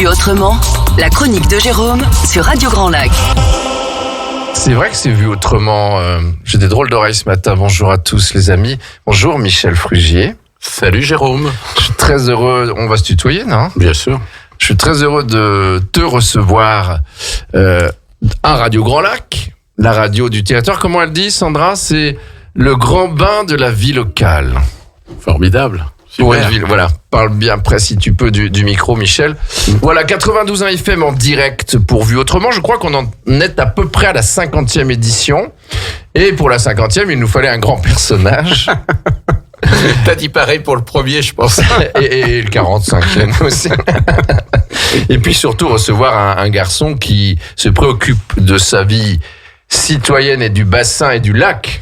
Vu autrement, la chronique de Jérôme sur Radio Grand Lac. C'est vrai que c'est vu autrement. J'ai des drôles d'oreilles ce matin. Bonjour à tous les amis. Bonjour Michel Frugier. Salut Jérôme. Je suis très heureux. On va se tutoyer, non ? Bien sûr. Je suis très heureux de te recevoir à Radio Grand Lac, la radio du territoire. Comment elle dit, Sandra ? C'est le grand bain de la vie locale. Formidable. Pour une ville, voilà. Parle bien près si tu peux du micro, Michel. Voilà, 92.1 FM en direct pour Vu Autrement. Je crois qu'on en est à peu près à la 50e édition. Et pour la 50e, il nous fallait un grand personnage. T'as dit pareil pour le premier, je pense. et le 45e aussi. Et puis surtout recevoir un garçon qui se préoccupe de sa vie citoyenne et du bassin et du lac.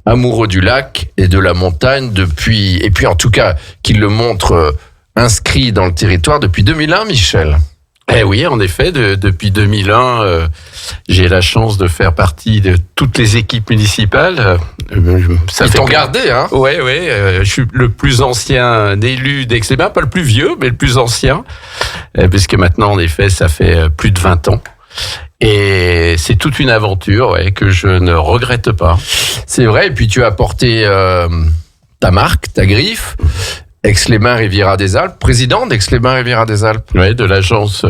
Amoureux du lac et de la montagne et puis en tout cas qu'il le montre inscrit dans le territoire depuis 2001, Michel. Eh oui, en effet, depuis 2001, j'ai la chance de faire partie de toutes les équipes municipales. Ils t'ont gardé, hein ? Oui, je suis le plus ancien élu d'Aix-les-Bains, pas le plus vieux, mais le plus ancien, puisque maintenant, en effet, ça fait plus de 20 ans. Et c'est toute une aventure que je ne regrette pas. C'est vrai, et puis tu as apporté ta marque, ta griffe, Aix-les-Bains Riviera des Alpes, président d'Aix-les-Bains Riviera des Alpes. Oui, de l'agence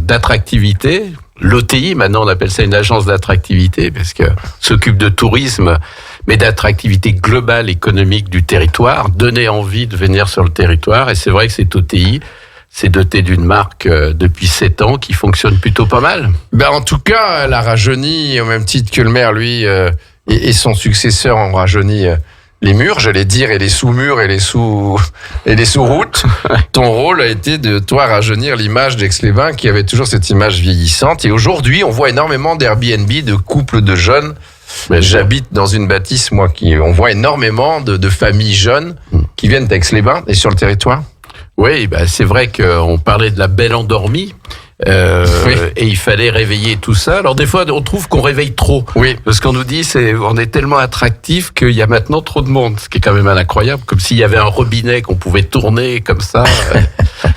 d'attractivité, l'OTI, maintenant on appelle ça une agence d'attractivité, parce que s'occupe de tourisme, mais d'attractivité globale économique du territoire, donner envie de venir sur le territoire, et c'est vrai que cette OTI, c'est doté d'une marque depuis 7 ans qui fonctionne plutôt pas mal. En tout cas, elle a rajeuni, au même titre que le maire, lui, et son successeur ont rajeuni les murs, j'allais dire, et les sous-murs et les sous-routes. Ton rôle a été de, toi, rajeunir l'image d'Aix-les-Bains qui avait toujours cette image vieillissante. Et aujourd'hui, on voit énormément d'Airbnb, de couples de jeunes. J'habite dans une bâtisse, moi, on voit énormément de familles jeunes qui viennent d'Aix-les-Bains et sur le territoire. Oui, c'est vrai qu'on parlait de la belle endormie. Et il fallait réveiller tout ça. Alors des fois, on trouve qu'on réveille trop. Oui. Parce qu'on nous dit, on est tellement attractif qu'il y a maintenant trop de monde. Ce qui est quand même incroyable. Comme s'il y avait un robinet qu'on pouvait tourner comme ça.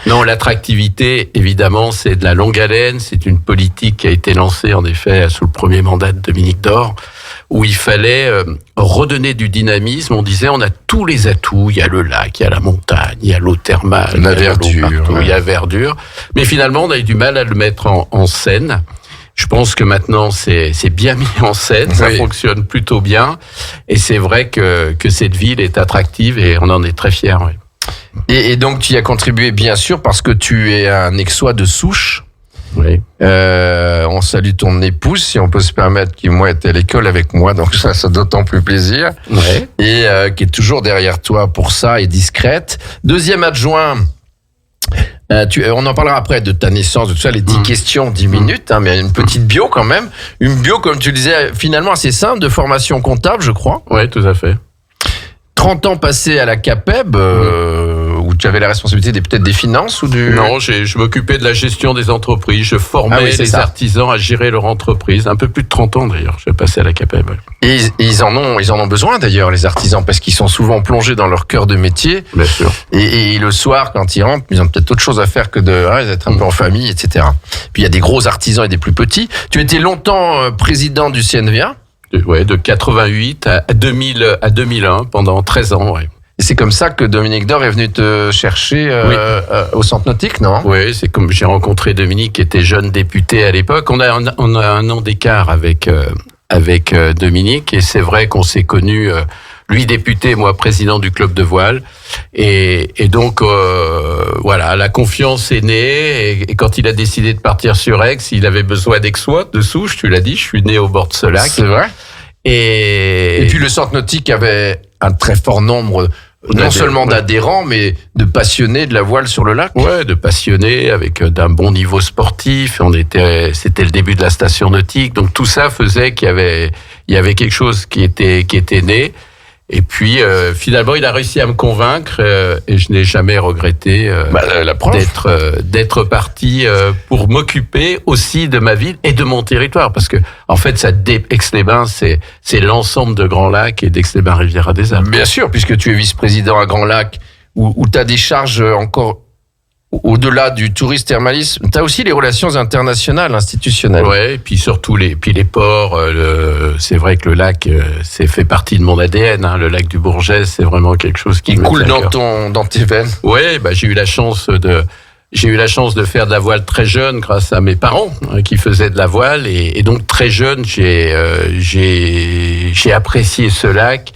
Non, l'attractivité, évidemment, c'est de la longue haleine. C'est une politique qui a été lancée, en effet, sous le premier mandat de Dominique Dore, où il fallait redonner du dynamisme. On disait, on a tous les atouts. Il y a le lac, il y a la montagne, il y a l'eau thermale, la verdure, il y a verdure. Mais finalement, on a eu du mal à le mettre en scène. Je pense que maintenant, c'est bien mis en scène. Ça fonctionne plutôt bien. Et c'est vrai que cette ville est attractive et on en est très fiers. Oui. Et donc, tu y as contribué, bien sûr, parce que tu es un Aixois de souche. Oui. On salue ton épouse, si on peut se permettre, qui moi était à l'école avec moi, donc ça d'autant plus plaisir. Ouais. Et qui est toujours derrière toi pour ça et discrète. Deuxième adjoint, on en parlera après de ta naissance, de tout ça, les 10 questions, 10 minutes, mais une petite bio quand même. Une bio, comme tu le disais, finalement assez simple, de formation comptable, je crois. Oui, tout à fait. 30 ans passés à la CAPEB, où tu avais la responsabilité peut-être des finances ou du... Non, je m'occupais de la gestion des entreprises. Je formais les artisans à gérer leur entreprise. Un peu plus de 30 ans d'ailleurs, j'ai passé à la CAPEB. Et ils en ont besoin d'ailleurs, les artisans, parce qu'ils sont souvent plongés dans leur cœur de métier. Bien sûr. Et le soir, quand ils rentrent, ils ont peut-être autre chose à faire que d'être un peu en famille, etc. Puis il y a des gros artisans et des plus petits. Tu étais longtemps président du CNVA. De 88 à 2001, pendant 13 ans, ouais. Et c'est comme ça que Dominique Dore est venu te chercher au Centre Nautique, non ? Oui, c'est comme j'ai rencontré Dominique, qui était jeune député à l'époque. On a un an d'écart avec Dominique, et c'est vrai qu'on s'est connus, lui député, moi président du club de voile. Et donc, voilà, la confiance est née, et quand il a décidé de partir sur Aix, il avait besoin d'Aixois, de souche, tu l'as dit, je suis né au bord de ce lac. C'est vrai. Et puis le Centre Nautique avait un très fort nombre, non seulement d'adhérents, mais de passionnés de la voile sur le lac. Ouais, de passionnés avec d'un bon niveau sportif. C'était le début de la station nautique, donc tout ça faisait qu'il y avait quelque chose qui était né. Et puis, finalement, il a réussi à me convaincre et je n'ai jamais regretté d'être parti pour m'occuper aussi de ma ville et de mon territoire. Parce que, en fait, Aix-les-Bains, c'est l'ensemble de Grand Lac et d'Aix-les-Bains Riviera des Alpes. Bien sûr, puisque tu es vice-président à Grand Lac, où tu as des charges encore au-delà du tourisme thermalisme, tu as aussi les relations internationales, institutionnelles. Ouais, et puis surtout les ports. C'est vrai que le lac, c'est fait partie de mon ADN. Hein, le lac du Bourget, c'est vraiment quelque chose qui Il me coule tient à cœur. dans tes veines. Ouais, j'ai eu la chance de faire de la voile très jeune grâce à mes parents qui faisaient de la voile et donc très jeune j'ai apprécié ce lac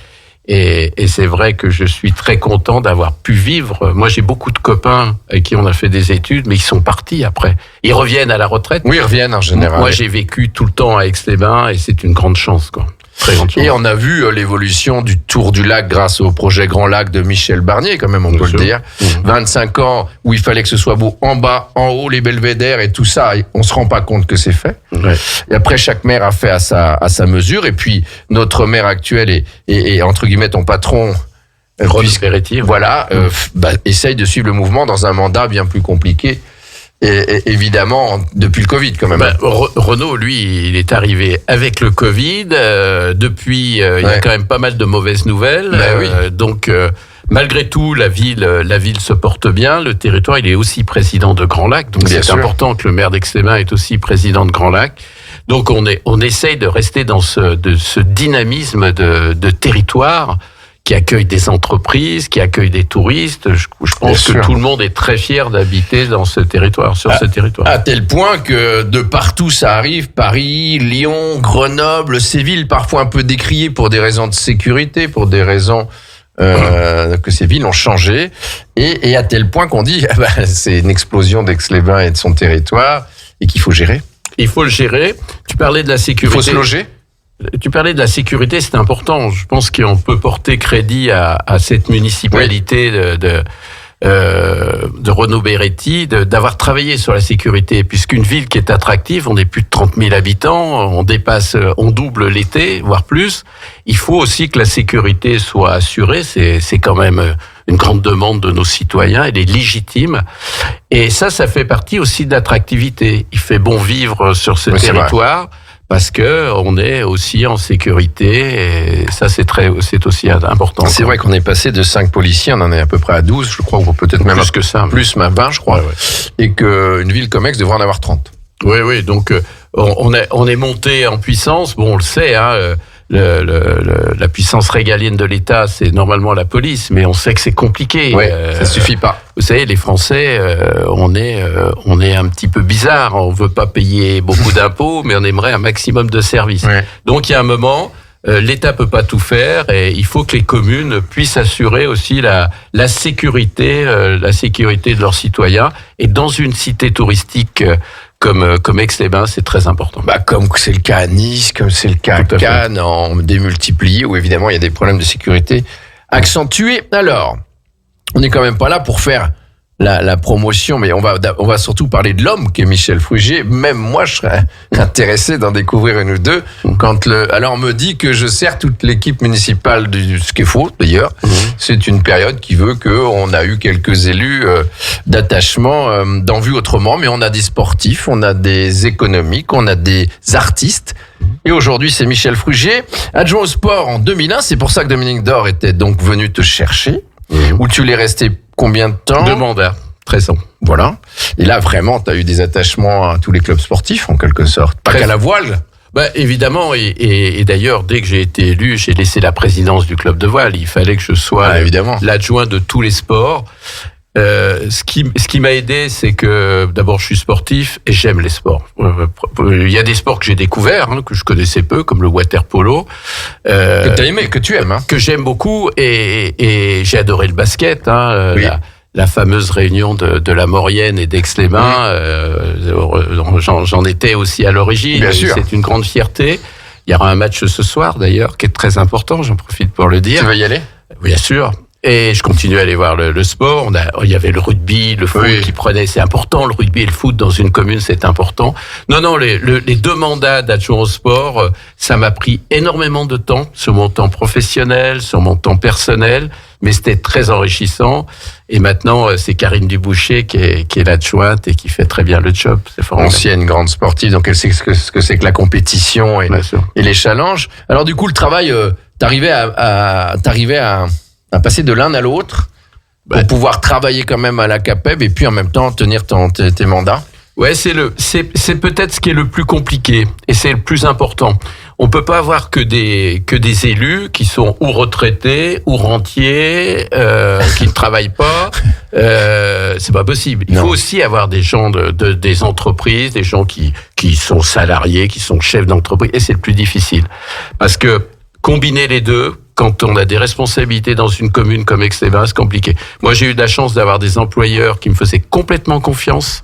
et c'est vrai que je suis très content d'avoir pu vivre. Moi j'ai beaucoup de copains avec qui on a fait des études mais ils sont partis après. Ils reviennent à la retraite. Oui, ils reviennent en général. Moi j'ai vécu tout le temps à Aix-les-Bains et c'est une grande chance quoi. Très grande chance. Et on a vu l'évolution du Tour du Lac grâce au projet Grand Lac de Michel Barnier, quand même, on peut le dire. 25 ans où il fallait que ce soit beau en bas, en haut, les belvédères et tout ça. On se rend pas compte que c'est fait. Ouais. Et après, chaque maire a fait à sa mesure. Et puis, notre maire actuel et entre guillemets, ton patron, Renaud Beretti, voilà, essaye de suivre le mouvement dans un mandat bien plus compliqué. Et évidemment, depuis le Covid, quand même. Renaud, lui, il est arrivé avec le Covid. Depuis, il y a quand même pas mal de mauvaises nouvelles. Oui. Donc, malgré tout, la ville se porte bien. Le territoire, il est aussi président de Grand Lac. Donc, Bien c'est sûr. important que le maire d'Aix-les-Bains est aussi président de Grand Lac. Donc, on essaye de rester dans ce dynamisme de territoire qui accueille des entreprises, qui accueille des touristes. Je pense Bien que sûr. tout le monde est très fier d'habiter dans ce territoire, sur ce territoire. À tel point que de partout ça arrive, Paris, Lyon, Grenoble, ces villes parfois un peu décriées pour des raisons de sécurité, pour des raisons que ces villes ont changé, et à tel point qu'on dit c'est une explosion d'Aix-les-Bains et de son territoire, et qu'il faut gérer. Il faut le gérer. Tu parlais de la Il sécurité. faut se loger. Tu parlais de la sécurité, c'est important. Je pense qu'on peut porter crédit à cette municipalité de Renaud Beretti d'avoir travaillé sur la sécurité, puisqu'une ville qui est attractive, on est plus de 30 000 habitants, on double l'été, voire plus. Il faut aussi que la sécurité soit assurée. C'est quand même une grande demande de nos citoyens. Elle est légitime. Et ça fait partie aussi de l'attractivité. Il fait bon vivre sur ce territoire. Parce que on est aussi en sécurité et ça c'est aussi important. C'est vrai qu'on est passé de 5 policiers, on en est à peu près à 12, je crois, ou peut-être même plus que ça. Plus, même 20, je crois. Ouais. Et qu'une ville comme Aix devrait en avoir 30. Oui, donc on est monté en puissance. Bon, on le sait, hein, la puissance régalienne de l'État, c'est normalement la police, mais on sait que c'est compliqué. Ouais, ça suffit pas. Vous savez, les Français, on est un petit peu bizarre. On veut pas payer beaucoup d'impôts, mais on aimerait un maximum de services. Ouais. Donc il y a un moment, l'État peut pas tout faire et il faut que les communes puissent assurer aussi la sécurité de leurs citoyens. Et dans une cité touristique comme Aix-les-Bains, c'est très important. Comme c'est le cas à Nice, comme c'est le cas à Cannes, en démultiplié, où évidemment il y a des problèmes de sécurité accentués. Alors, on n'est quand même pas là pour faire la promotion, mais on va surtout parler de l'homme qu'est Michel Frugier. Même moi, je serais intéressé d'en découvrir une ou deux. Alors on me dit que je sers toute l'équipe municipale, ce qui est faux d'ailleurs. C'est une période qui veut qu'on a eu quelques élus d'attachement d'en vue autrement, mais on a des sportifs, on a des économiques, on a des artistes. Et aujourd'hui, c'est Michel Frugier, adjoint au sport en 2001. C'est pour ça que Dominique Dor était donc venu te chercher. Où tu l'es resté combien de temps? 2 mandats, 13 ans. Voilà. Et là, vraiment, tu as eu des attachements à tous les clubs sportifs, en quelque sorte. Pas qu'à la voile. Évidemment, et d'ailleurs, dès que j'ai été élu, j'ai laissé la présidence du club de voile. Il fallait que je sois évidemment l'adjoint de tous les sports. Ce qui m'a aidé, c'est que d'abord je suis sportif et j'aime les sports. Il y a des sports que j'ai découverts, que je connaissais peu, comme le water polo, que t'as aimé, que tu aimes, que j'aime beaucoup, et j'ai adoré le basket. Oui. La fameuse réunion de la Maurienne et d'Aix-les-Bains, j'en étais aussi à l'origine. Bien sûr. C'est une grande fierté. Il y aura un match ce soir d'ailleurs qui est très important. J'en profite pour le dire. Tu veux y aller? Bien sûr. Et je continue à aller voir le sport. Il y avait le rugby, le foot qui prenait. C'est important, le rugby et le foot dans une commune, c'est important. Non, les 2 mandats d'adjoint au sport, ça m'a pris énormément de temps sur mon temps professionnel, sur mon temps personnel, mais c'était très enrichissant. Et maintenant, c'est Karine Duboucher qui est l'adjointe et qui fait très bien le job. C'est formidable. Ancienne grande sportive, donc elle sait ce que c'est que la compétition et les challenges. Alors du coup, le travail, t'arrivais à passer de l'un à l'autre. pour pouvoir travailler quand même à la CAPEB et puis en même temps tenir tes mandats? Ouais, c'est peut-être ce qui est le plus compliqué et c'est le plus important. On peut pas avoir que des élus qui sont ou retraités ou rentiers, qui ne travaillent pas. C'est pas possible. Il faut aussi avoir des gens des entreprises, des gens qui sont salariés, qui sont chefs d'entreprise, et c'est le plus difficile parce que combiner les deux, quand on a des responsabilités dans une commune comme Aix-les-Bains, c'est compliqué. Moi, j'ai eu de la chance d'avoir des employeurs qui me faisaient complètement confiance.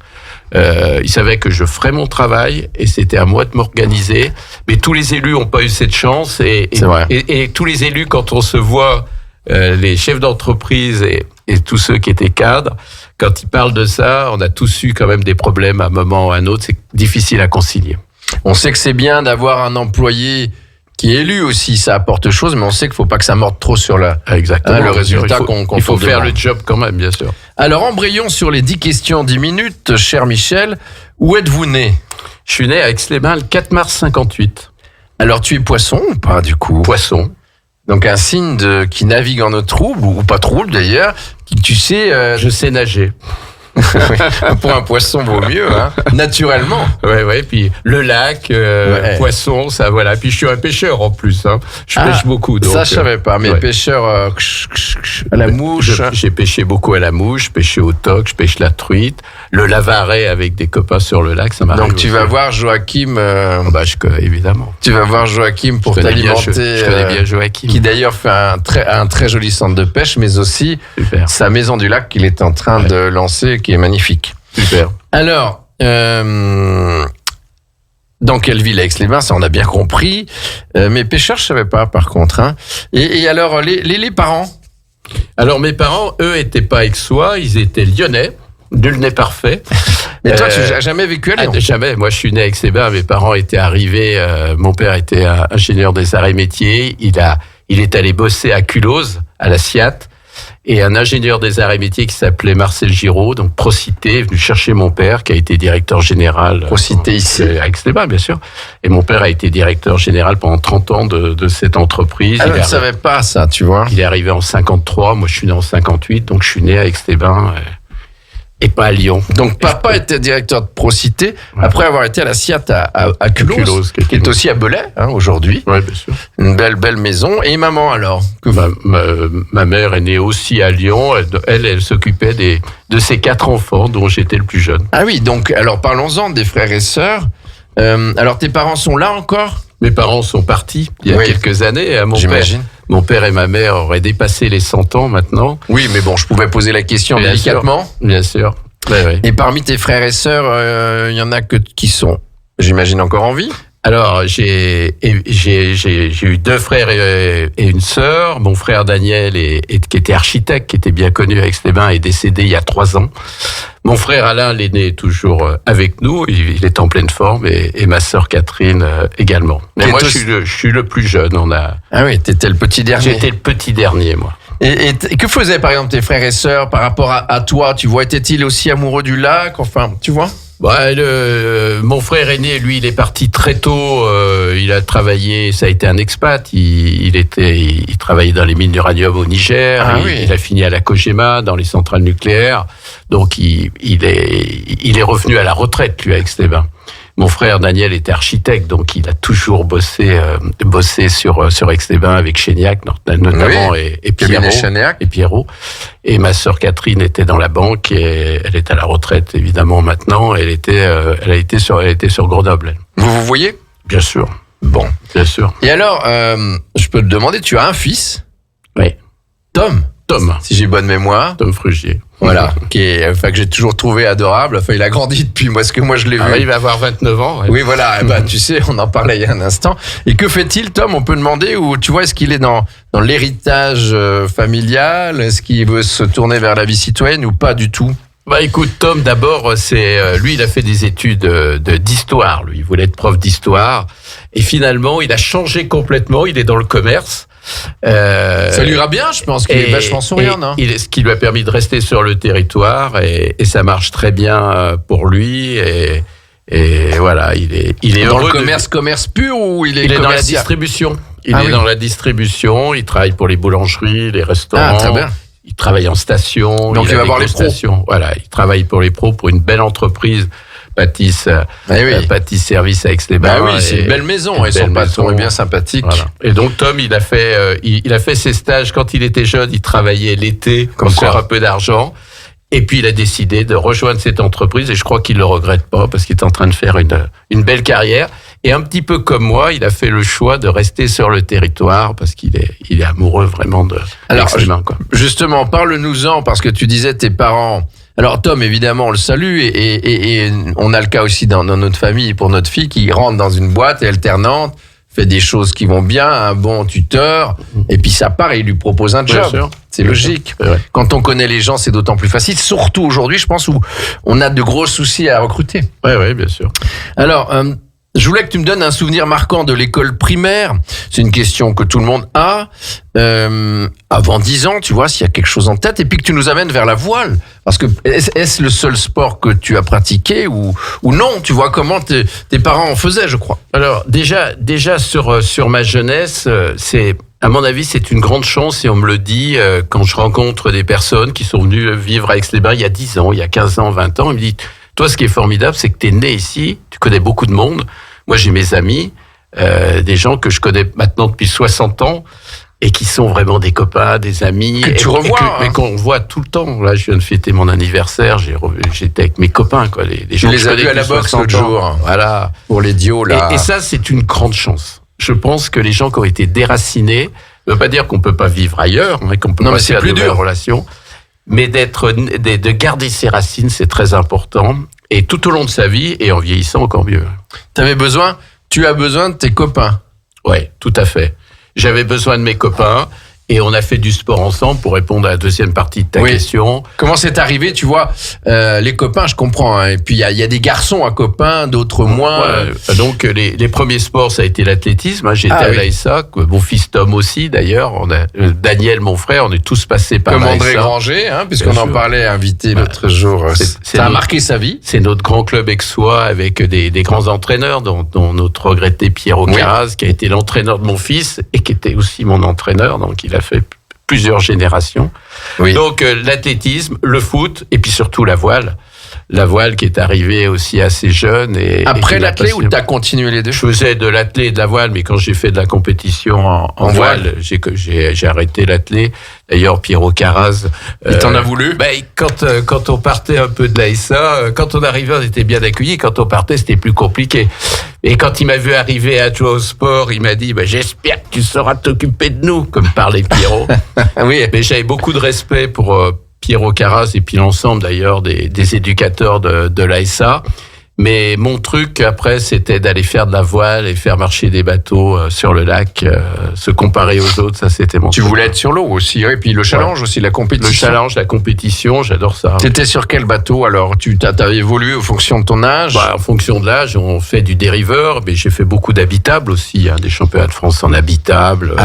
Ils savaient que je ferais mon travail et c'était à moi de m'organiser. Mais tous les élus n'ont pas eu cette chance et tous les élus, quand on se voit, les chefs d'entreprise et tous ceux qui étaient cadres, quand ils parlent de ça, on a tous eu quand même des problèmes à un moment ou à un autre. C'est difficile à concilier. On sait que c'est bien d'avoir un employé qui est élu aussi, ça apporte chose, mais on sait qu'il faut pas que ça morde trop sur le résultat il faut faire le job quand même, bien sûr. Alors, embrayons sur les 10 questions en 10 minutes. Cher Michel, où êtes-vous né? Je suis né à Aix-les-Bains le 4 mars 58. Alors, tu es poisson ou pas, du coup? Poisson. Donc, un signe qui navigue en eau trouble, ou pas trouble d'ailleurs, qui, tu sais... Je sais nager. Pour un poisson, vaut mieux, hein. Naturellement. Ouais. Puis le lac, poisson, ça, voilà. Puis je suis un pêcheur en plus, hein. Je pêche beaucoup. Donc, ça, je savais pas. Mais pêcheur à la mouche. J'ai pêché beaucoup à la mouche, je pêchais au toc, je pêche la truite, le lavaret avec des copains sur le lac, ça m'arrive. Donc tu vas voir Joachim. Évidemment. Tu vas voir Joachim pour t'alimenter. Je connais bien Joachim. Qui d'ailleurs fait un très joli centre de pêche, mais aussi sa maison du lac qu'il est en train de lancer, qui est magnifique. Super. Alors, dans quelle ville, Aix-les-Bains, ça on a bien compris. Mais pêcheurs, je savais pas par contre. Hein. Et alors, les parents? Alors mes parents, eux, étaient pas aixois, ils étaient lyonnais. Nul n'est parfait. Mais toi, tu n'as jamais vécu à Lyon? Jamais. Moi, je suis né à Aix-les-Bains. Mes parents étaient arrivés. Mon père était ingénieur des arts et métiers. Il est allé bosser à Culose, à la SIAT. Et un ingénieur des arts et métiers qui s'appelait Marcel Giraud, donc Procité, est venu chercher mon père, qui a été directeur général. Procité ici. À Aix-les-Bains, bien sûr. Et mon père a été directeur général pendant 30 ans de cette entreprise. Je ne savais pas ça, tu vois. Il est arrivé en 53, moi je suis né en 58, donc je suis né à Aix-les-Bains. Et pas à Lyon. Donc papa était directeur de Procité, après avoir été à la SIAT à Culose, qui est aussi à Belay, hein, aujourd'hui. Oui, bien sûr. Une belle maison. Et maman alors? Ma mère est née aussi à Lyon. Elle s'occupait de ses 4 enfants, dont j'étais le plus jeune. Ah oui, donc alors parlons-en des frères et sœurs. Alors tes parents sont là encore? Mes parents sont partis il y a quelques années. Mon père et ma mère auraient dépassé les 100 ans maintenant. Oui, mais bon, je pouvais poser la question délicatement. Bien sûr. Ouais. Et parmi tes frères et sœurs, il y en a qui sont, j'imagine, encore en vie? Alors, j'ai eu 2 frères et une sœur. Mon frère Daniel, qui était architecte, qui était bien connu à Aix-les-Bains, est décédé il y a 3 ans. Mon frère Alain, l'aîné, est toujours avec nous. Il est en pleine forme et ma sœur Catherine également. Mais moi, je suis le plus jeune. Ah oui, t'étais le petit dernier. J'étais le petit dernier, moi. Et que faisaient, par exemple, tes frères et sœurs par rapport à toi? Tu vois, étaient-ils aussi amoureux du lac? Enfin, tu vois? Mon frère aîné, lui, il est parti très tôt. Il a travaillé, ça a été un expat. Il travaillait dans les mines d'uranium au Niger. Il a fini à la Cogema, dans les centrales nucléaires. Donc, il est revenu à la retraite, lui, à Aix-les-Bains. Mon frère Daniel était architecte, donc il a toujours bossé sur Aix-les-Bains avec Chéniac notamment et Pierrot. Et ma sœur Catherine était dans la banque et elle est à la retraite évidemment maintenant. Elle a été sur Grenoble. Vous voyez? Bien sûr. Bon, bien sûr. Et alors, je peux te demander, tu as un fils? Oui. Tom, si j'ai bonne mémoire. Tom Frugier. Voilà, que j'ai toujours trouvé adorable. Enfin, il a grandi depuis moi je l'ai vu. Il va avoir 29 ans. Ouais. Oui, voilà. Tu sais, on en parlait il y a un instant. Et que fait-il, Tom? On peut demander, ou tu vois, est-ce qu'il est dans l'héritage familial? Est-ce qu'il veut se tourner vers la vie citoyenne ou pas du tout? Écoute, Tom, d'abord, lui, il a fait des études d'histoire. Lui, il voulait être prof d'histoire. Et finalement, il a changé complètement. Il est dans le commerce. Ça lui ira bien, je pense qu'il est vachement souriant, non? Ce qui lui a permis de rester sur le territoire et ça marche très bien pour lui et voilà, il est dans le commerce pur ou il est dans la distribution. Il est dans la distribution, il travaille pour les boulangeries, les restaurants. Ah, très bien. il travaille en station. Donc il va voir les pros. Voilà, il travaille pour les pros, pour une belle entreprise. Patis Service à Aix-les-Bains. Bah oui, c'est une belle maison et son patron est bien sympathique. Voilà. Et donc Tom, il a fait ses stages quand il était jeune. Il travaillait l'été pour faire un peu d'argent. Et puis il a décidé de rejoindre cette entreprise et je crois qu'il le regrette pas parce qu'il est en train de faire une belle carrière. Et un petit peu comme moi, il a fait le choix de rester sur le territoire parce qu'il est amoureux vraiment de l'Aix-les-Bains, quoi. Justement, parle-nous-en parce que tu disais tes parents. Alors Tom, évidemment, on le salue et on a le cas aussi dans notre famille pour notre fille qui rentre dans une boîte alternante, fait des choses qui vont bien, un bon tuteur, et puis ça part et il lui propose un job. C'est logique. Ouais. Quand on connaît les gens, c'est d'autant plus facile, surtout aujourd'hui, je pense, où on a de gros soucis à recruter. Oui, bien sûr. Alors, je voulais que tu me donnes un souvenir marquant de l'école primaire. C'est une question que tout le monde a. Avant 10 ans, tu vois, s'il y a quelque chose en tête, et puis que tu nous amènes vers la voile. Parce que est-ce le seul sport que tu as pratiqué ou non? Tu vois comment tes parents en faisaient, je crois. Alors déjà sur ma jeunesse, à mon avis, c'est une grande chance et on me le dit quand je rencontre des personnes qui sont venues vivre à Aix-les-Bains il y a 10 ans, il y a 15 ans, 20 ans. Ils me disent, toi, ce qui est formidable, c'est que tu es né ici, tu connais beaucoup de monde. Moi, j'ai mes amis, des gens que je connais maintenant depuis 60 ans et qui sont vraiment des copains, des amis. Que tu revois. Mais qu'on voit tout le temps. Là, je viens de fêter mon anniversaire, j'étais avec mes copains, quoi. Les gens tu les as vus à la boxe l'autre jour. Voilà. Pour les dios, là. Et ça, c'est une grande chance. Je pense que les gens qui ont été déracinés, ça veut pas dire qu'on peut pas vivre ailleurs, mais qu'on peut pas faire de nouvelles relations. Mais de garder ses racines, c'est très important. Et tout au long de sa vie, et en vieillissant encore mieux. Tu as besoin de tes copains. Ouais, tout à fait. J'avais besoin de mes copains. Et on a fait du sport ensemble pour répondre à la deuxième partie de ta question. Comment c'est arrivé, tu vois, les copains, je comprends. Hein, et puis, il y a des garçons à copains, d'autres moins. Ouais, donc, les premiers sports, ça a été l'athlétisme. Hein, j'étais à l'AESA. Mon fils Tom aussi, d'ailleurs. Daniel, mon frère, on est tous passés par l'AESA. Comme André Granger, hein, puisqu'on en parlait, invité l'autre jour. Ça a marqué sa vie. C'est notre grand club aixois avec des grands entraîneurs, dont notre regretté Pierrot Carraz, qui a été l'entraîneur de mon fils et qui était aussi mon entraîneur. Donc, il a fait plusieurs générations. Oui. Donc l'athlétisme, le foot et puis surtout la voile. La voile qui est arrivée aussi assez jeune. Après l'athlé ou t'as continué les deux? Je faisais de l'athlé et de la voile, mais quand j'ai fait de la compétition en voile, j'ai arrêté l'athlé. D'ailleurs, Pierrot Carraz... Il t'en a voulu? Quand on partait un peu de l'AESA, quand on arrivait, on était bien accueillis. Quand on partait, c'était plus compliqué. Et quand il m'a vu arriver à Joe Sport, il m'a dit j'espère que tu sauras t'occuper de nous, comme parlait Pierrot. Oui. Mais j'avais beaucoup de respect pour Pierrot Carraz et puis l'ensemble d'ailleurs des éducateurs de l'AESA. Mais mon truc après, c'était d'aller faire de la voile et faire marcher des bateaux sur le lac, se comparer aux autres. Ça, c'était mon truc. Tu voulais être sur l'eau aussi, et puis le challenge aussi, la compétition. Le challenge, la compétition, j'adore ça. T'étais sur quel bateau alors? T'as évolué en fonction de ton âge? En fonction de l'âge, on fait du dériveur, mais j'ai fait beaucoup d'habitables aussi, des championnats de France en habitable,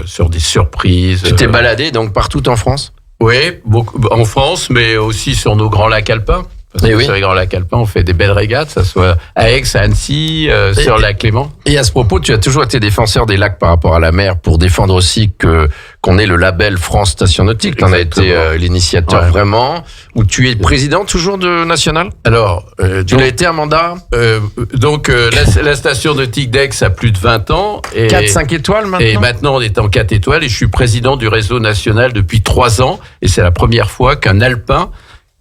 sur des surprises. Tu t'es baladé donc partout en France? Oui, beaucoup en France, mais aussi sur nos grands lacs alpins. Parce que sur les grands lacs alpins, on fait des belles régates, ça soit à Aix, à Annecy, sur le lac Clément. Et à ce propos, tu as toujours été défenseur des lacs par rapport à la mer pour défendre aussi qu'on ait le label France Station Nautique. Tu en as été l'initiateur vraiment. Où tu es président toujours de National? Alors, tu l'as été un mandat? La Station Nautique d'Aix a plus de 20 ans. 4-5 étoiles maintenant? Et maintenant, on est en 4 étoiles et je suis président du réseau national depuis 3 ans. Et c'est la première fois qu'un alpin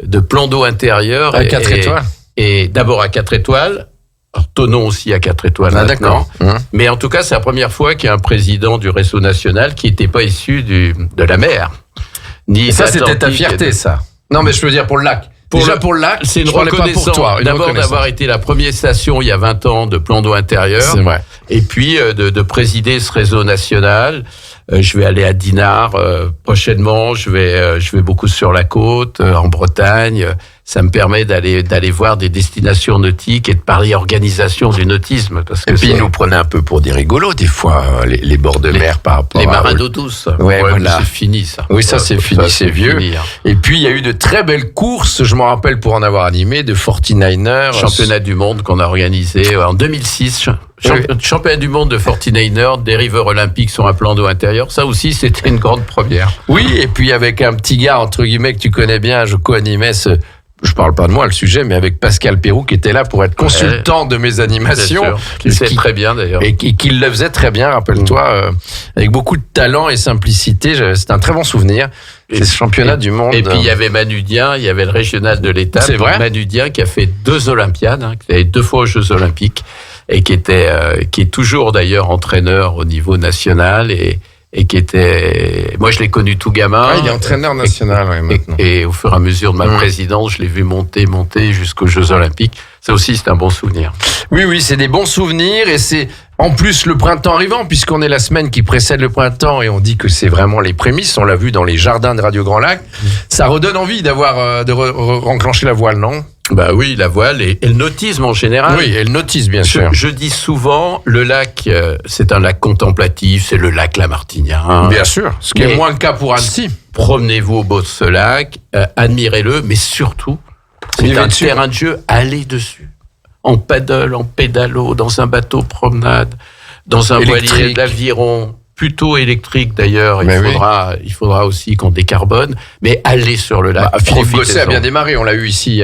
de plan d'eau intérieur à 4 étoiles. Et d'abord à 4 étoiles. Alors, Tonon aussi à 4 étoiles maintenant. D'accord. Mais en tout cas, c'est la première fois qu'il y a un président du réseau national qui n'était pas issu de la mer. Et ça, c'était ta fierté, ça? Non, mais je veux dire pour le lac. Pour le lac, c'est une reconnaissance. D'abord d'avoir été la première station il y a 20 ans de plan d'eau intérieur. C'est vrai. Et puis de présider ce réseau national. Je vais aller à Dinard prochainement. Je vais beaucoup sur la côte, en Bretagne. Ça me permet d'aller voir des destinations nautiques et de parler organisation du nautisme. Et puis ils nous prenaient un peu pour des rigolos des fois, les bords de mer par rapport les marins d'eau douce. Ouais, voilà. C'est fini ça. Oui, ça c'est fini, c'est vieux. Fini, hein. Et puis il y a eu de très belles courses, je m'en rappelle pour en avoir animé, de 49ers. Championnat du monde qu'on a organisé en 2006. Championnat du monde de 49ers, des rivers olympiques sur un plan d'eau intérieur. Ça aussi, c'était une grande première. Oui, et puis avec un petit gars, entre guillemets, que tu connais bien, je co-animais je parle pas de moi, le sujet, mais avec Pascal Pérou, qui était là pour être consultant de mes animations. Qui sait très bien, d'ailleurs. Et qui le faisait très bien, rappelle-toi, avec beaucoup de talent et simplicité. C'est un très bon souvenir. C'est ce championnat du monde. Et puis, il y avait Manu Dieng, il y avait le régional de l'État. C'est vrai. Manu Dieng, qui a fait 2 Olympiades, qui a été 2 fois aux Jeux Olympiques, et qui est toujours, d'ailleurs, entraîneur au niveau national, et qui était... Moi, je l'ai connu tout gamin. Il est entraîneur national, maintenant. Et au fur et à mesure de ma présidence, je l'ai vu monter jusqu'aux Jeux Olympiques. Ça aussi, c'est un bon souvenir. Oui, c'est des bons souvenirs, et c'est en plus le printemps arrivant, puisqu'on est la semaine qui précède le printemps, et on dit que c'est vraiment les prémices. On l'a vu dans les jardins de Radio Grand Lac. Ça redonne envie de renclencher la voile, non ? Bah oui, la voile et le nautisme en général. Oui, et le nautisme, bien sûr. Je dis souvent, le lac, c'est un lac contemplatif, c'est le lac Lamartinière. Bien sûr, ce qui est moins le cas pour Annecy. Promenez-vous au bord de ce lac, admirez-le, mais surtout, c'est un terrain de jeu, allez dessus. En paddle, en pédalo, dans un bateau promenade, dans un voilier d'aviron, plutôt électrique d'ailleurs. Il faudra aussi qu'on décarbone, mais allez sur le lac. Philippe Gosset a bien démarré, on l'a eu ici.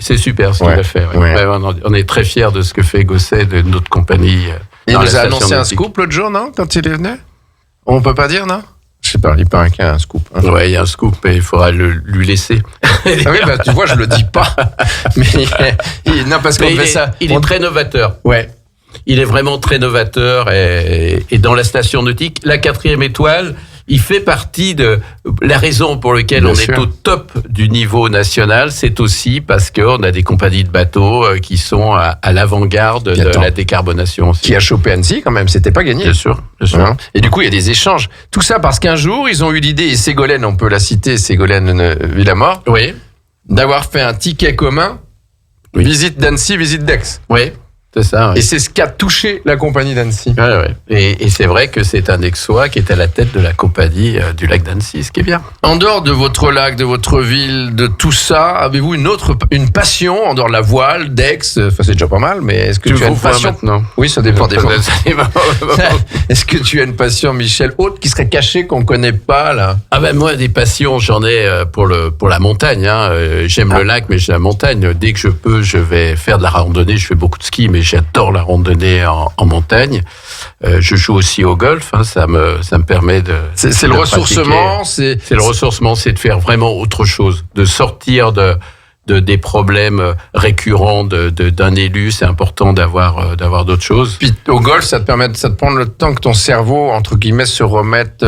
C'est super ce qu'il a fait. On est très fiers de ce que fait Gosset, de notre compagnie. Il nous a annoncé un scoop l'autre jour, non, quand il est venu ? On peut pas dire, non ? Je sais pas, il paraît qu'il y a un scoop. Ouais, il y a un scoop, mais il faudra lui laisser. Oui, tu vois, je le dis pas. Mais non, parce qu'on fait ça. Il est très novateur. Ouais. Il est vraiment très novateur et dans la station nautique, la 4e étoile, il fait partie de la raison pour laquelle on est au top du niveau national. C'est aussi parce qu'on a des compagnies de bateaux qui sont à l'avant-garde de la décarbonation aussi. Qui a chopé Annecy quand même, c'était pas gagné. Bien sûr. Et du coup, il y a des échanges. Tout ça parce qu'un jour, ils ont eu l'idée, et Ségolène, on peut la citer, Ségolène Villamort, d'avoir fait un ticket commun, visite d'Annecy, visite d'Aix. Oui. C'est ça. Ouais. Et c'est ce qui a touché la compagnie d'Annecy. Ouais. Et c'est vrai que c'est un Aixois qui est à la tête de la compagnie du lac d'Annecy, ce qui est bien. En dehors de votre lac, de votre ville, de tout ça, avez-vous une passion en dehors de la voile, d'Aix ? Enfin, c'est déjà pas mal, mais est-ce que tu as une passion maintenant ? Oui, ça dépend des fois. Est-ce que tu as une passion, Michel, autre qui serait cachée qu'on connaît pas là ? Ah ben moi, des passions, j'en ai pour la montagne. J'aime le lac, mais j'aime la montagne. Dès que je peux, je vais faire de la randonnée. Je fais beaucoup de ski, mais j'adore la randonnée en montagne. Je joue aussi au golf. Ça me permet de. C'est le ressourcement. C'est le ressourcement, c'est de faire vraiment autre chose, de sortir des problèmes récurrents d'un élu. C'est important d'avoir d'autres choses. Puis au golf, ça te prend le temps que ton cerveau, entre guillemets, se remette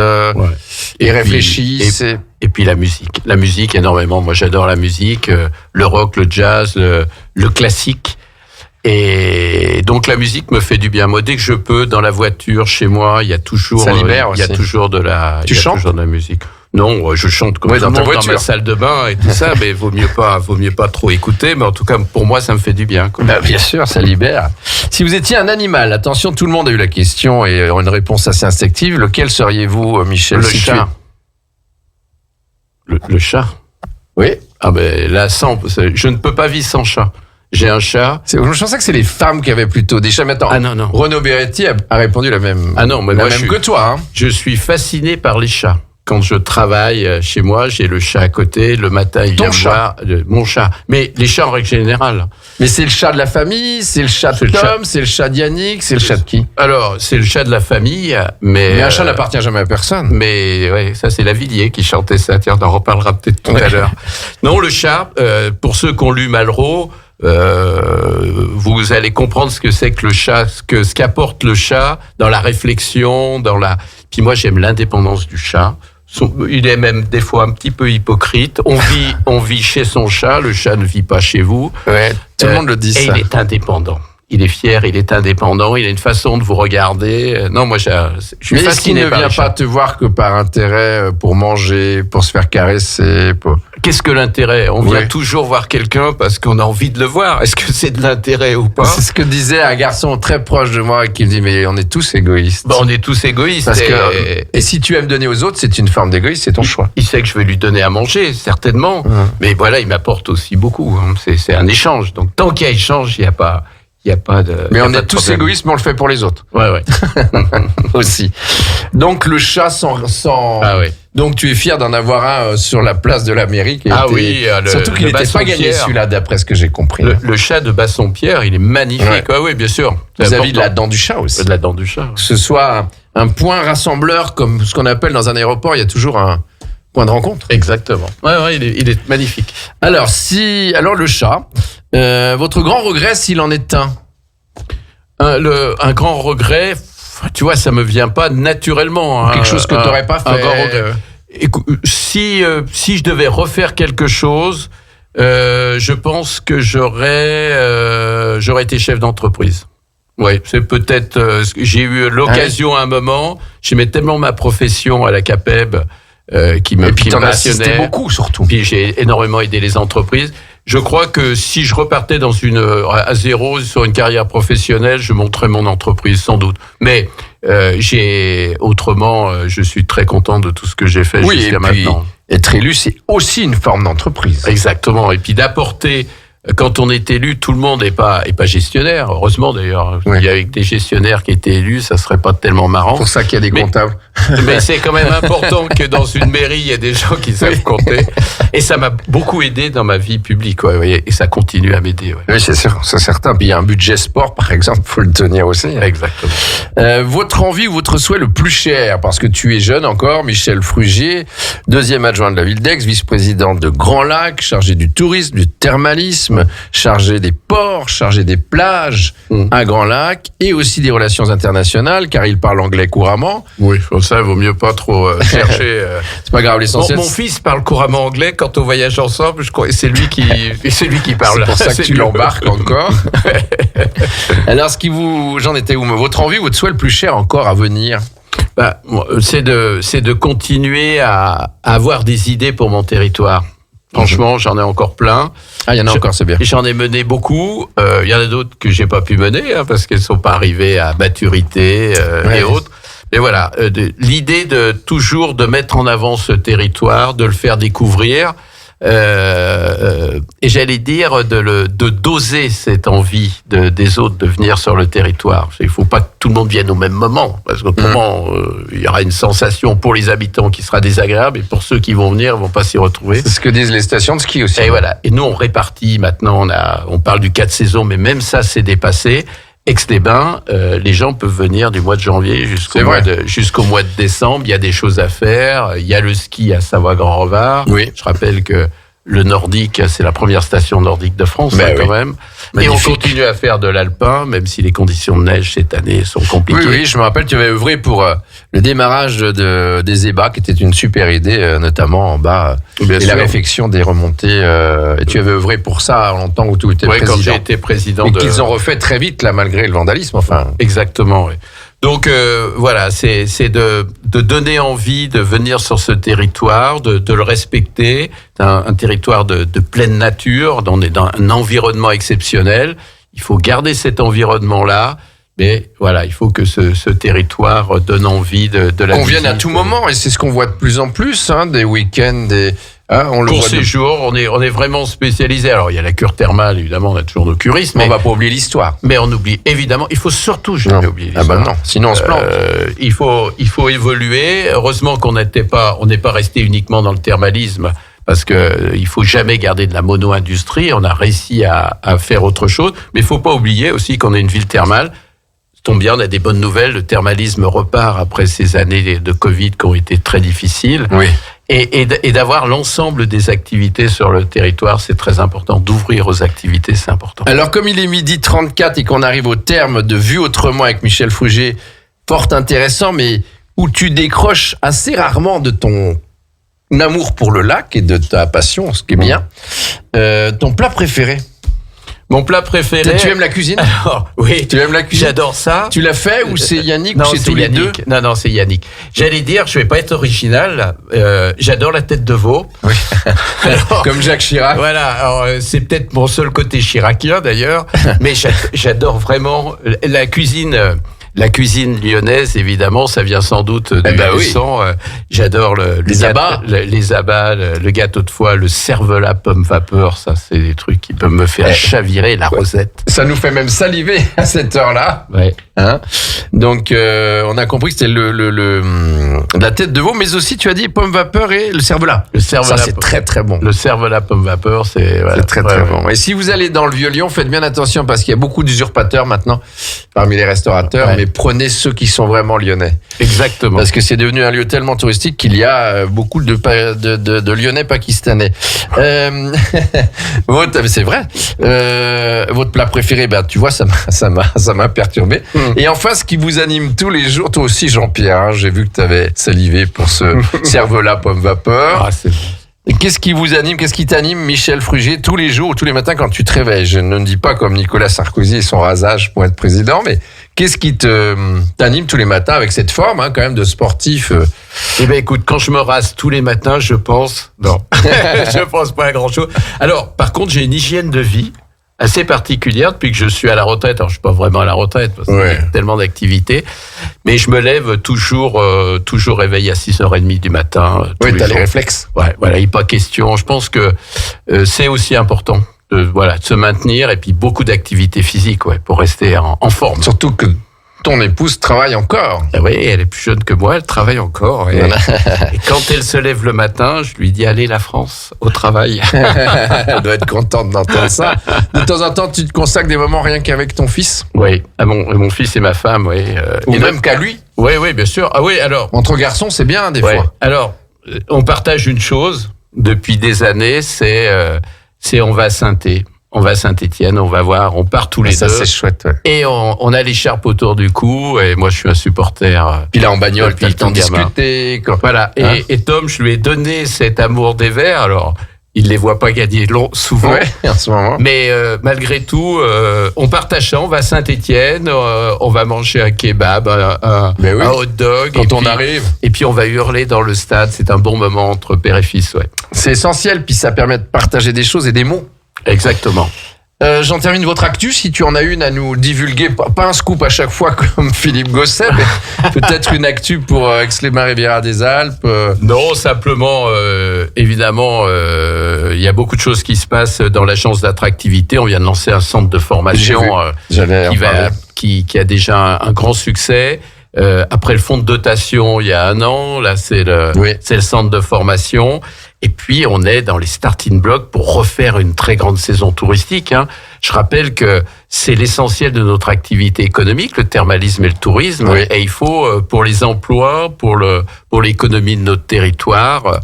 et réfléchisse. Et puis la musique énormément. Moi, j'adore la musique, le rock, le jazz, le classique. Et donc la musique me fait du bien. Moi, dès que je peux, dans la voiture, chez moi, il y a toujours, ça libère aussi. Il y a toujours de la musique. Non, je chante comme dans ta voiture, dans ma salle de bain et tout ça, mais vaut mieux pas trop écouter. Mais en tout cas, pour moi, ça me fait du bien. Bien sûr, ça libère. Si vous étiez un animal, attention, tout le monde a eu la question et une réponse assez instinctive. Lequel seriez-vous, Michel ? Le chat. Le chat. Oui. Ah ben là, je ne peux pas vivre sans chat. J'ai un chat. Je pensais que c'est les femmes qui avaient plutôt des chats. Mais attends, non. Renaud Beretti a répondu la même. Ah non, mais moi, que toi. Je suis fasciné par les chats. Quand je travaille chez moi, j'ai le chat à côté. Le matin, il vient voir mon chat. Mais les chats en règle générale. Mais c'est le chat de la famille, c'est le chat de Tom, c'est le chat d'Yannick, c'est le chat de qui ? Alors, c'est le chat de la famille, mais un chat n'appartient jamais à personne. Mais ouais, ça c'est Lavilliers qui chantait ça. Tiens, on en reparlera peut-être tout à l'heure. Non, le chat, pour ceux qui ont lu Malraux, vous allez comprendre ce que c'est que le chat, ce qu'apporte le chat dans la réflexion, Puis moi, j'aime l'indépendance du chat. Il est même des fois un petit peu hypocrite. On vit chez son chat, le chat ne vit pas chez vous. Ouais, tout le monde le dit ça. Et il est indépendant. Il est fier, il est indépendant, il a une façon de vous regarder. Non, moi, je suis fasciné par est-ce qu'il ne vient pas te voir que par intérêt pour manger, pour se faire caresser Qu'est-ce que l'intérêt ? On vient toujours voir quelqu'un parce qu'on a envie de le voir. Est-ce que c'est de l'intérêt ou pas ? C'est ce que disait un garçon très proche de moi qui me dit « Mais on est tous égoïstes. » On est tous égoïstes. Et si tu aimes donner aux autres, c'est une forme d'égoïsme, c'est ton choix. Il sait que je vais lui donner à manger, certainement. Mais voilà, il m'apporte aussi beaucoup. C'est un échange. Donc tant qu'il y a échange, il n'y a Il y a pas de. Mais il y a on pas est de tous problème. égoïstes, mais on le fait pour les autres Ouais. aussi. Donc le chat sans... Ah ouais. Donc tu es fier d'en avoir un sur la place de la mairie. Qui Ah était- oui, surtout qu'il le n'était pas gagné Basson-Pierre. celui-là, d'après ce que j'ai compris. Le chat de Basson-Pierre, il est magnifique. Ouais. Ah oui, bien sûr. C'est Vis-à-vis de la important. dent du chat aussi. De la dent du chat. Que ce soit un point rassembleur, comme ce qu'on appelle dans un aéroport, il y a toujours un point de rencontre. Exactement. Ouais, il est magnifique. Alors le chat, votre grand regret s'il en est un. Un grand regret, tu vois, ça me vient pas naturellement. Quelque chose que tu n'aurais pas fait. Un grand regret. Écoute, si je devais refaire quelque chose, je pense que j'aurais été chef d'entreprise. Oui, c'est peut-être. J'ai eu l'occasion à un moment. J'aimais tellement ma profession à la CAPEB qui me Et puis qui me t'en assistais passionnait. beaucoup surtout. Puis j'ai énormément aidé les entreprises. Je crois que si je repartais à zéro sur une carrière professionnelle, je monterais mon entreprise sans doute. Mais je suis très content de tout ce que j'ai fait Oui, jusqu'à et puis maintenant. être élu, c'est aussi une forme d'entreprise. Exactement. Et puis d'apporter. Quand on est élu, tout le monde n'est pas gestionnaire. Heureusement d'ailleurs. Oui. Il y a avec des gestionnaires qui étaient élus, ça serait pas tellement marrant. C'est pour ça qu'il y a des Mais- comptables. Mais c'est quand même important que dans une mairie, il y ait des gens qui savent compter. Et ça m'a beaucoup aidé dans ma vie publique. Ouais, ouais, et ça continue à m'aider. Ouais. Oui, c'est sûr, c'est certain. Puis il y a un budget sport, par exemple, faut le tenir aussi. Exactement. Votre envie ou votre souhait le plus cher, parce que tu es jeune encore, Michel Frugier, deuxième adjoint de la ville d'Aix, vice-président de Grand Lac, chargé du tourisme, du thermalisme, chargé des ports, chargé des plages à Grand Lac, et aussi des relations internationales, car il parle anglais couramment. Oui, ça, il vaut mieux pas trop chercher. C'est pas grave, l'essentiel. Mon fils parle couramment anglais quand on voyage ensemble. Je crois, et c'est lui qui parle. C'est pour ça que tu lui. l'embarques encore. Alors, j'en étais où? Votre envie ou votre souhait le plus cher encore à venir? Bah, c'est de continuer à avoir des idées pour mon territoire. Franchement, j'en ai encore plein. Ah, il y en a encore, c'est bien. Et j'en ai mené beaucoup. Il y en a d'autres que j'ai pas pu mener parce qu'elles sont pas arrivées à maturité Ouais. et autres. Mais voilà, l'idée de toujours de mettre en avant ce territoire, de le faire découvrir, et j'allais dire de doser cette envie des autres de venir sur le territoire. Il faut pas que tout le monde vienne au même moment, parce qu'autrement il y aura une sensation pour les habitants qui sera désagréable, et pour ceux qui vont venir, ils vont pas s'y retrouver. C'est ce que disent les stations de ski aussi. Et voilà. Et nous, on répartit maintenant. On parle du 4 saisons, mais même ça, c'est dépassé. Aix-les-Bains, les gens peuvent venir du mois de janvier jusqu'au C'est mois vrai. de décembre. Il y a des choses à faire. Il y a le ski à Savoie-Grand-Revard. Oui. Je rappelle que le nordique, c'est la première station nordique de France, Ben quand oui. même. Magnifique. Et on continue à faire de l'alpin, même si les conditions de neige cette année sont compliquées. Oui, je me rappelle, tu avais œuvré pour le démarrage des ébats, qui était une super idée, notamment en bas, Bien et sûr. la réfection des remontées. Et tu avais œuvré pour ça longtemps où tu étais Ouais, quand président. j'ai été président Et de... qu'ils ont refait très vite, là, malgré le vandalisme. Enfin, Exactement, oui. Donc voilà, c'est de donner envie de venir sur ce territoire, de le respecter. C'est un territoire de pleine nature, on est dans un environnement exceptionnel. Il faut garder cet environnement-là, mais voilà, il faut que ce territoire donne envie de la qu'on vienne à visite. tout moment, et c'est ce qu'on voit de plus en plus, hein, des week-ends, on le Pour voit de- séjour, on est vraiment spécialisé. Alors il y a la cure thermale, évidemment, on a toujours nos curistes, Mais mais on va pas oublier l'histoire. on oublie évidemment. Il faut surtout jamais Non. oublier. Ah bah l'histoire. non, sinon on se plante. Il faut évoluer. Heureusement on n'est pas resté uniquement dans le thermalisme, parce que il faut jamais garder de la mono-industrie. On a réussi à faire autre chose, mais il faut pas oublier aussi qu'on est une ville thermale. Ça tombe bien, on a des bonnes nouvelles. Le thermalisme repart après ces années de Covid qui ont été très difficiles. Oui. Et d'avoir l'ensemble des activités sur le territoire, c'est très important. D'ouvrir aux activités, c'est important. Alors, comme il est 12h34 et qu'on arrive au terme de Vue autrement avec Michel Frugier, fort intéressant, mais où tu décroches assez rarement de ton amour pour le lac et de ta passion, ce qui est bien. Ton plat préféré? Mon plat préféré. Tu aimes la cuisine? Alors, oui. Tu aimes la cuisine? J'adore ça. Tu l'as fait ou c'est Yannick Non, ou c'est c'est tous les deux? Yannick. Non, c'est Yannick. J'allais dire, je vais pas être original. J'adore la tête de veau. Oui. Alors, Comme Jacques Chirac. voilà. Alors, c'est peut-être mon seul côté chiracien d'ailleurs, mais j'adore vraiment la cuisine. La cuisine lyonnaise, évidemment, ça vient sans doute de oui. sang. J'adore les abats, le gâteau de foie, le cervelas pomme vapeur. Ça, c'est des trucs qui peuvent me faire chavirer, la rosette. Ça nous fait même saliver à cette heure-là. Ouais. Hein, donc, on a compris que c'était la tête de veau, mais aussi, tu as dit pomme vapeur et le cervelas. Le cervelas, ça, c'est très, très bon. Le cervelas pomme vapeur, c'est très, très bon. Et si vous allez dans le Vieux-Lyon, faites bien attention parce qu'il y a beaucoup d'usurpateurs maintenant parmi les restaurateurs, mais prenez ceux qui sont vraiment lyonnais. Exactement. Parce que c'est devenu un lieu tellement touristique qu'il y a beaucoup de Lyonnais pakistanais. C'est vrai. Votre plat préféré, tu vois, ça m'a perturbé. Et enfin, ce qui vous anime tous les jours, toi aussi Jean-Pierre, hein, j'ai vu que tu avais salivé pour ce cervelas pomme vapeur. Ah, c'est bon. Et qu'est-ce qui vous anime, qu'est-ce qui t'anime, Michel Frugier, tous les jours, tous les matins quand tu te réveilles? Je ne dis pas comme Nicolas Sarkozy et son rasage pour être président, mais qu'est-ce qui t'anime tous les matins avec cette forme, hein, quand même, de sportif? Eh ben, écoute, quand je me rase tous les matins, je pense pas à grand-chose. Alors, par contre, j'ai une hygiène de vie assez particulière depuis que je suis à la retraite. Alors, je suis pas vraiment à la retraite parce qu'il y a tellement d'activités, mais je me lève toujours réveillé à 6h30 du matin. Oui, t'as les réflexes. Ouais, voilà, il n'est pas question. Je pense que c'est aussi important de se maintenir et puis beaucoup d'activités physiques, pour rester en forme. Surtout que ton épouse travaille encore. Oui, elle est plus jeune que moi, elle travaille encore. Et quand elle se lève le matin, je lui dis, allez la France, au travail. Elle doit être contente d'entendre ça. De temps en temps, tu te consacres des moments rien qu'avec ton fils? Oui, à mon fils et ma femme, oui. Ou même qu'à lui? Oui, bien sûr. Ah oui, alors... Entre garçons, c'est bien, des fois. Alors, on partage une chose depuis des années, c'est on va à Saint-Étienne. On va à Saint-Étienne, on va voir, on part tous les deux. Ça, c'est chouette. Et on a l'écharpe autour du cou, et moi, je suis un supporter. Puis là, en bagnole, puis le temps de discuter. Voilà. Et Tom, je lui ai donné cet amour des verts. Alors, il les voit pas gagner souvent. Ouais, en ce moment. Mais malgré tout, on partage ça. On va à Saint-Étienne, on va manger un kebab, un hot dog. Quand on arrive. Et puis, on va hurler dans le stade. C'est un bon moment entre père et fils, C'est essentiel, puis ça permet de partager des choses et des mots. Exactement. J'en termine votre actu, si tu en as une à nous divulguer, pas un scoop à chaque fois comme Philippe Gosset, mais peut-être une actu pour Aix-les-Bains-Riviera des Alpes. Non, simplement, évidemment, il y a beaucoup de choses qui se passent dans l'agence d'attractivité. On vient de lancer un centre de formation qui a déjà un grand succès. Après le fonds de dotation il y a 1 an, là c'est le centre de formation. Et puis on est dans les starting blocks pour refaire une très grande saison touristique. Je rappelle que c'est l'essentiel de notre activité économique, le thermalisme et le tourisme. Oui. Et il faut, pour les emplois, pour l'économie de notre territoire,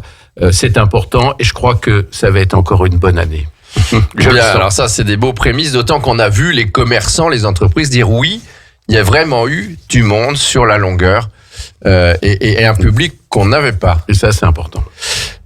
c'est important. Et je crois que ça va être encore une bonne année. Bien, alors ça c'est des beaux prémices, d'autant qu'on a vu les commerçants, les entreprises dire oui. Il y a vraiment eu du monde sur la longueur et un public qu'on n'avait pas. Et ça, c'est important.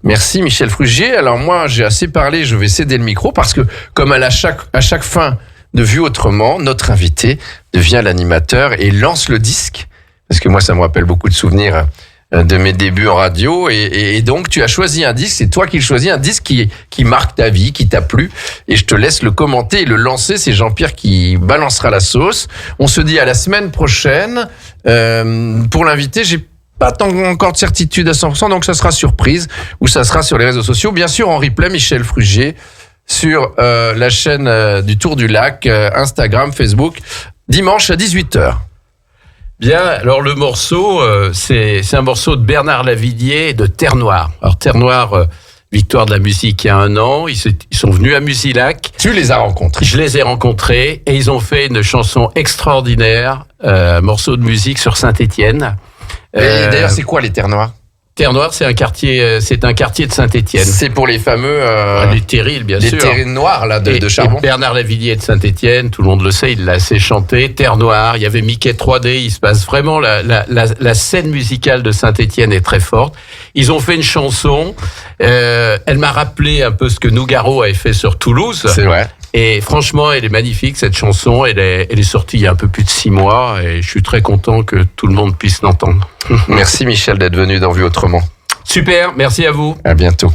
Merci Michel Frugier. Alors moi, j'ai assez parlé, je vais céder le micro parce que comme à chaque fin de Vue Autrement, notre invité devient l'animateur et lance le disque. Parce que moi, ça me rappelle beaucoup de souvenirs de mes débuts en radio et donc tu as choisi un disque, c'est toi qui le choisis, un disque qui marque ta vie, qui t'a plu et je te laisse le commenter et le lancer, c'est Jean-Pierre qui balancera la sauce. On se dit à la semaine prochaine. Pour l'invité, j'ai pas encore de certitude à 100%, donc ça sera surprise ou ça sera sur les réseaux sociaux, bien sûr en replay, Michel Frugier sur la chaîne du Tour du Lac, Instagram, Facebook, dimanche à 18h. Bien, alors le morceau, c'est un morceau de Bernard Lavilliers et de Terre Noire. Alors Terre Noire, victoire de la musique il y a 1 an, ils sont venus à Musilac. Tu les as rencontrés? Je les ai rencontrés et ils ont fait une chanson extraordinaire, morceau de musique sur Saint-Étienne. Et d'ailleurs, c'est quoi les Terres Noires? Terre Noire, c'est un quartier de Saint-Étienne. C'est pour les fameux les terrils, bien sûr. Les terrils noirs là de charbon. Et Bernard Lavilliers de Saint-Étienne, tout le monde le sait, il l'a assez chanté. Terre Noire, il y avait Mickey 3D, il se passe vraiment la scène musicale de Saint-Étienne est très forte. Ils ont fait une chanson. Elle m'a rappelé un peu ce que Nougaro avait fait sur Toulouse. C'est vrai. Et franchement, elle est magnifique, cette chanson. Elle est sortie il y a un peu plus de 6 mois et je suis très content que tout le monde puisse l'entendre. Merci Michel d'être venu dans Vue Autrement. Super, merci à vous. À bientôt.